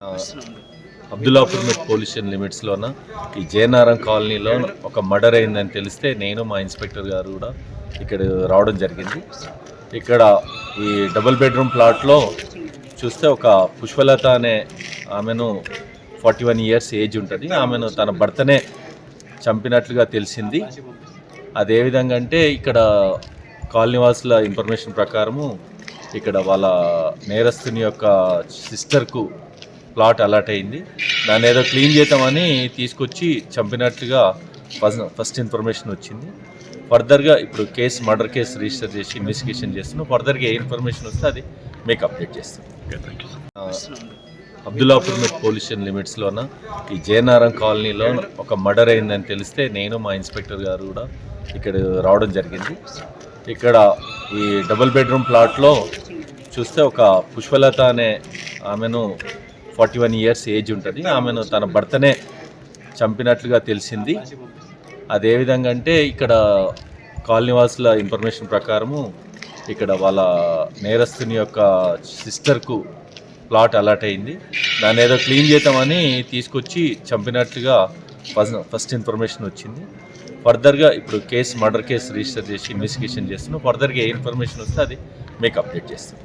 ఆ, Abdullapur police station లిమిట్స్లోన ఈ జయనారం కాలనీలో ఒక మర్డర్ అయిందని తెలిస్తే నేను మా ఇన్స్పెక్టర్ గారు కూడా ఇక్కడ రావడం జరిగింది. ఇక్కడ ఈ డబుల్ బెడ్రూమ్ ప్లాట్లో చూస్తే ఒక పుష్పలత అనే ఆమెను 41 ఇయర్స్ ఏజ్ ఉంటుంది. ఆమెను తన భర్తనే చంపినట్లుగా తెలిసింది. అదే విధంగా అంటే ఇక్కడ కాలనీవాసుల ఇన్ఫర్మేషన్ ప్రకారము ఇక్కడ వాళ్ళ నేరస్తుని యొక్క సిస్టర్కు ప్లాట్ అలాట్ అయింది. దాన్ని ఏదో క్లీన్ చేద్దామని తీసుకొచ్చి చంపినట్లుగా ఫస్ట్ ఇన్ఫర్మేషన్ వచ్చింది. ఫర్దర్గా ఇప్పుడు మర్డర్ కేసు రిజిస్టర్ చేసి ఇన్వెస్టిగేషన్ చేస్తున్నాం. ఫర్దర్గా ఏ ఇన్ఫర్మేషన్ వస్తే అది మీకు అప్డేట్ చేస్తాం. అబ్దుల్లాపూర్ పోలీస్ స్టేషన్ లిమిట్స్లోన ఈ జయనారం కాలనీలో ఒక మర్డర్ అయిందని తెలిస్తే నేను మా ఇన్స్పెక్టర్ గారు కూడా ఇక్కడ రావడం జరిగింది. ఇక్కడ ఈ డబుల్ బెడ్రూమ్ ప్లాట్లో చూస్తే ఒక పుష్పలత అనే ఆమెను 41 ఇయర్స్ ఏజ్ ఉంటుంది. ఆమెను తన భర్తనే చంపినట్లుగా తెలిసింది. అదే విధంగా అంటే ఇక్కడ కాలనీవాసుల ఇన్ఫర్మేషన్ ప్రకారము ఇక్కడ వాళ్ళ నేరస్తుని యొక్క సిస్టర్కు ప్లాట్ అలాట్ అయింది. దాన్ని ఏదో క్లీన్ చేద్దామని తీసుకొచ్చి చంపినట్లుగా ఫస్ట్ ఇన్ఫర్మేషన్ వచ్చింది. ఫర్దర్గా ఇప్పుడు మర్డర్ కేసు రిజిస్టర్ చేసి ఇన్వెస్టిగేషన్ చేస్తున్నాం. ఫర్దర్గా ఏ ఇన్ఫర్మేషన్ వస్తే అది మీకు అప్డేట్ చేస్తాం.